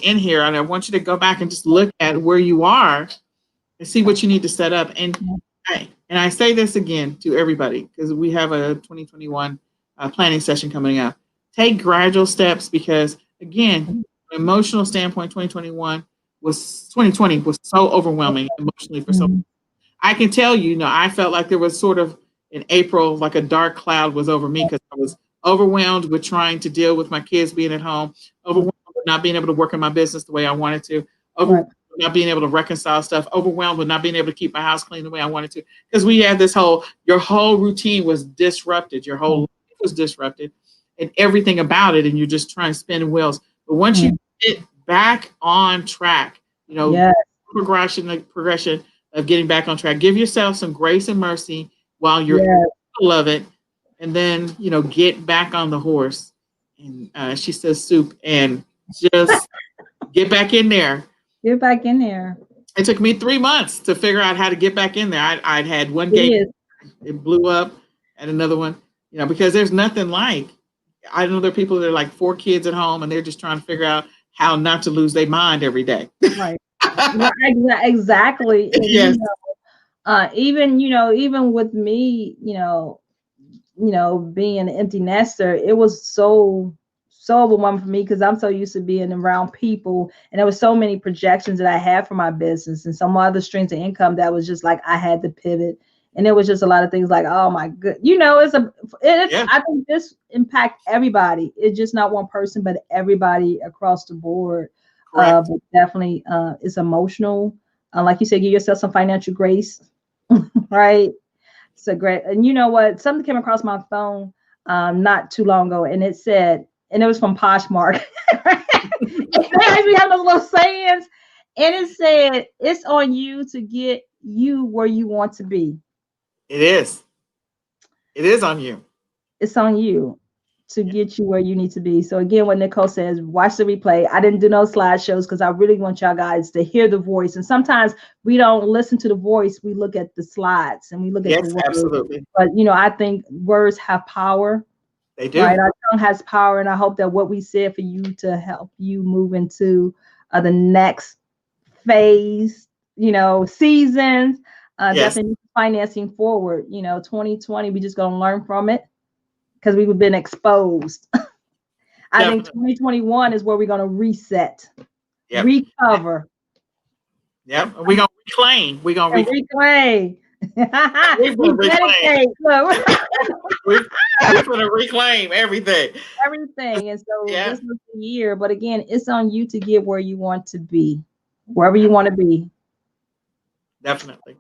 in here, and I want you to go back and just look at where you are and see what you need to set up. And I say this again to everybody, because we have a 2021 planning session coming up. Take gradual steps, because again, from an emotional standpoint, 2020 was so overwhelming emotionally for so. I can tell you, I felt like there was sort of in April, like a dark cloud was over me, because I was overwhelmed with trying to deal with my kids being at home, overwhelmed with not being able to work in my business the way I wanted to, overwhelmed with not being able to reconcile stuff, overwhelmed with not being able to keep my house clean the way I wanted to, because we had your whole routine was disrupted, your whole life was disrupted, and everything about it, and you're just trying to spin wheels. But once you get back on track, progression of getting back on track, give yourself some grace and mercy while you're in the middle of it, and then get back on the horse. And she says soup, and just get back in there. Get back in there. It took me 3 months to figure out how to get back in there. I'd had one game, it blew up, and another one, because there's nothing like, I know there are people that are like 4 kids at home, and they're just trying to figure out how not to lose their mind every day. Right. Exactly. And, yes. Even, even with me, being an empty nester, it was so overwhelming for me because I'm so used to being around people, and there was so many projections that I had for my business and some other streams of income that was just like I had to pivot. And it was just a lot of things like, oh my good, Yeah, I think this impact everybody. It's just not one person, but everybody across the board. correct. But definitely, it's emotional. Like you said, give yourself some financial grace, right? So great. And you know what? Something came across my phone not too long ago, and it said, and it was from Poshmark. We have those little sayings, and it said, "It's on you to get you where you want to be. It is. It is on you. It's on you to Yeah. get you where you need to be." So again, what Nicole says, watch the replay. I didn't do no slideshows because I really want y'all guys to hear the voice. And sometimes we don't listen to the voice; we look at the slides and we look at the Yes, words. absolutely. But I think words have power. They Right, do. our tongue has power, and I hope that what we said for you to help you move into the next phase, seasons, Yes, definitely financing forward. 2020, we just gonna learn from it because we've been exposed. I think definitely. 2021 is where we're gonna reset, Yep. recover, Yep. We're gonna reclaim. We're gonna and reclaim. we're gonna reclaim. Rededicate. Look, We're, we're gonna reclaim everything. everything. And so Yeah, this was the year, but again, it's on you to get where you want to be, wherever you want to be. definitely.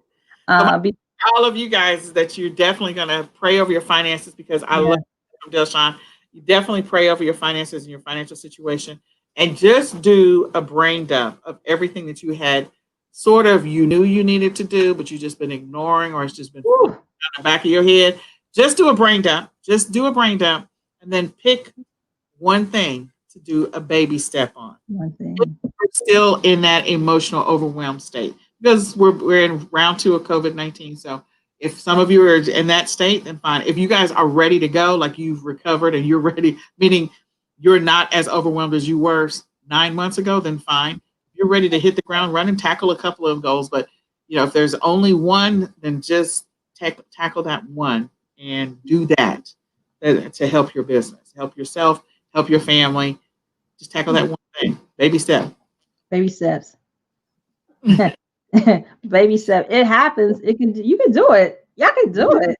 So my Be all of you guys is that you're definitely gonna pray over your finances because I Yeah, love from Delshawn. You definitely pray over your finances and your financial situation and just do a brain dump of everything that you had sort of you knew you needed to do, but you just been ignoring or it's just been floating woo, on the back of your head. Just do a brain dump. Just do a brain dump and then pick one thing to do a baby step on. one If thing. you're still in that emotional overwhelmed state because we're in round 2 of COVID-19. So if some of you are in that state, then fine. If you guys are ready to go, like you've recovered and you're ready, meaning you're not as overwhelmed as you were 9 months ago, then fine. If you're ready to hit the ground running, tackle a couple of goals. But if there's only one, then just tackle that one and do that to help your business, help yourself, help your family. Just tackle that one thing. Baby step. Baby steps. Baby step. It happens. You can do it. Y'all can do it.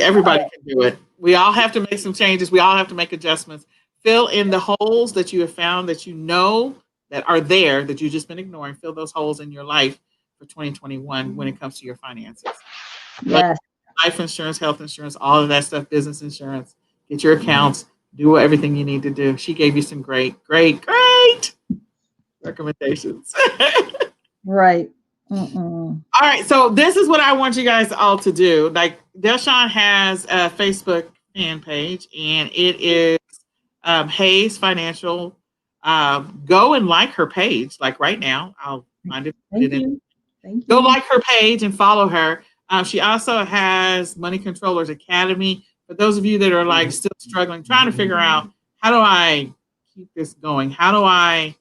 Everybody can do it. We all have to make some changes. We all have to make adjustments. Fill in the holes that you have found that you know that are there that you've just been ignoring. Fill those holes in your life for 2021 when it comes to your finances. Like Yes. life insurance, health insurance, all of that stuff, business insurance. Get your accounts. Do everything you need to do. She gave you some great recommendations. Right. Mm-mm. All right, so this is what I want you guys all to do. Like Deshawn has a Facebook fan page, and it is Hayes Financial. Go and like her page. Like right now, I'll find it. Put Thank it in. you. Thank Go you. like her page and follow her. She also has Money Controllers Academy. For those of you that are like still struggling, trying to figure out how do I keep this going? How do I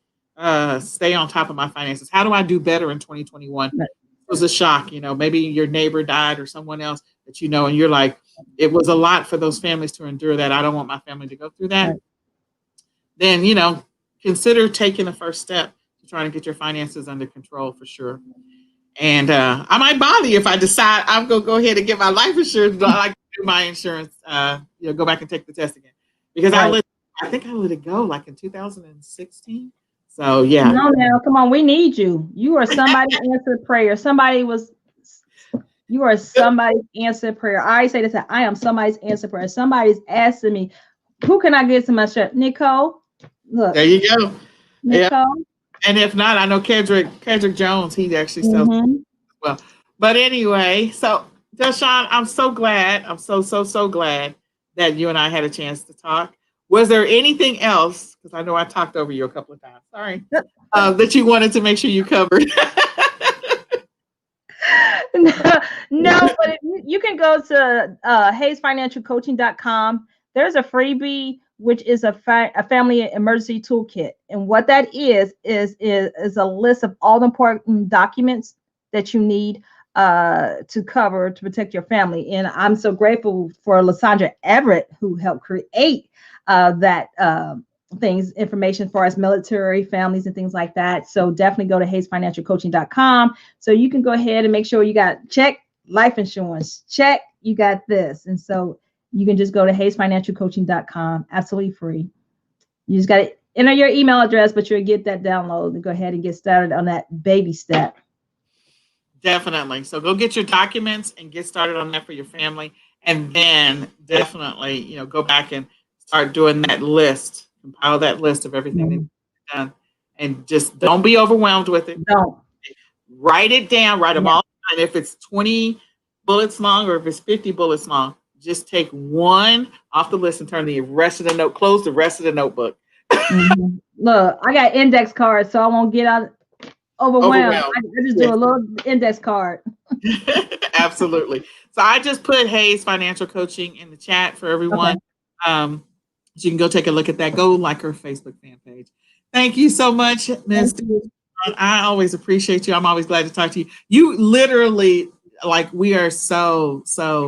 stay on top of my finances? How do I do better in 2021? It was a shock, maybe your neighbor died or someone else that and you're like, it was a lot for those families to endure that. I don't want my family to go through that. Right. Then, consider taking the first step to try to get your finances under control for sure. And I might bother you if I decide I'm going to go ahead and get my life insurance, but I like to do my insurance, go back and take the test again. Because Right. I think I let it go like in 2016. So, yeah. No, now, come on. We need you. You are somebody answered prayer. You are somebody's answered prayer. I always say this, I am somebody's answered prayer. Somebody's asking me, who can I get to my shirt? Nicole, look, There you go. Yeah. Nicole. And if not, I know Kendrick Jones, he actually sells as well. But anyway, so Deshawn, I'm so glad. I'm so glad that you and I had a chance to talk. Was there anything else? Because I know I talked over you a couple of times. Sorry. That you wanted to make sure you covered. No, but you can go to hayesfinancialcoaching.com. There's a freebie, which is a family emergency toolkit. And what that is a list of all the important documents that you need to cover to protect your family. And I'm so grateful for Lysandra Everett, who helped create that things, information for us military families and things like that. So definitely go to hayesfinancialcoaching.com so you can go ahead and make sure you got check life insurance, check you got this. And so you can just go to hayesfinancialcoaching.com, absolutely free. You just got to enter your email address, but you'll get that download and go ahead and get started on that baby step. Definitely. So go get your documents and get started on that for your family. And then definitely, go back and start doing that list, compile that list of everything that you've done. And just don't be overwhelmed with it. Don't. Write it down, write them all. And if it's 20 bullets long or if it's 50 bullets long, just take one off the list and turn the rest of the note, close the rest of the notebook. Look, I got index cards, so I won't get out overwhelmed. I just do a little index card. Absolutely. So I just put Hayes Financial Coaching in the chat for everyone. Okay. So you can go take a look at that. Go like her Facebook fan page. Thank you so much, Ms. I always appreciate you. I'm always glad to talk to you. You literally, we are so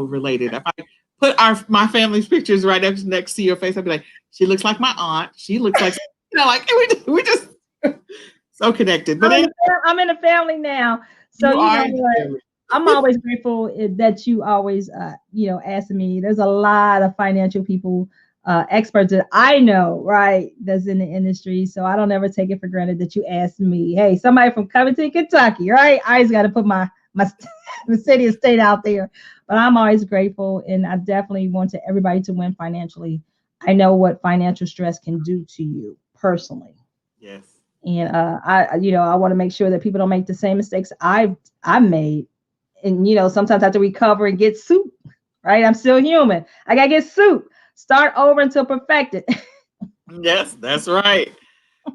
related. If I put my family's pictures right up next to your face, I'd be like, she looks like my aunt. She looks like, we just so connected. But I'm in a family now. So you know what? I'm always grateful that you always, asking me. There's a lot of financial people, experts that I know, right, that's in the industry. So I don't ever take it for granted that you asked me. Hey, somebody from Covington, Kentucky, right? I always got to put my city and state out there. But I'm always grateful, and I definitely want everybody to win financially. I know what financial stress can do to you personally. Yes. And I want to make sure that people don't make the same mistakes I've made. And sometimes I have to recover and get soup, right? I'm still human. I gotta get soup. Start over until perfected. Yes, that's right.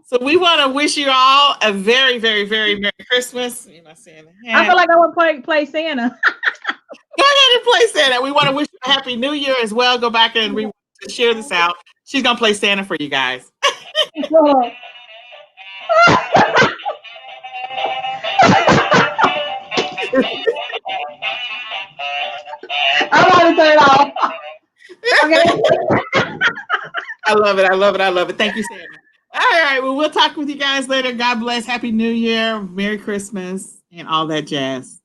So we want to wish you all a very, very, very Merry Christmas. You're not saying that. I feel like I want to play Santa. Go ahead and play Santa. We want to wish you a Happy New Year as well. Go back and share this out. She's gonna play Santa for you guys. I want to turn it off. Okay. I love it. Thank you, Santa. All right. Well, we'll talk with you guys later. God bless. Happy New Year. Merry Christmas and all that jazz.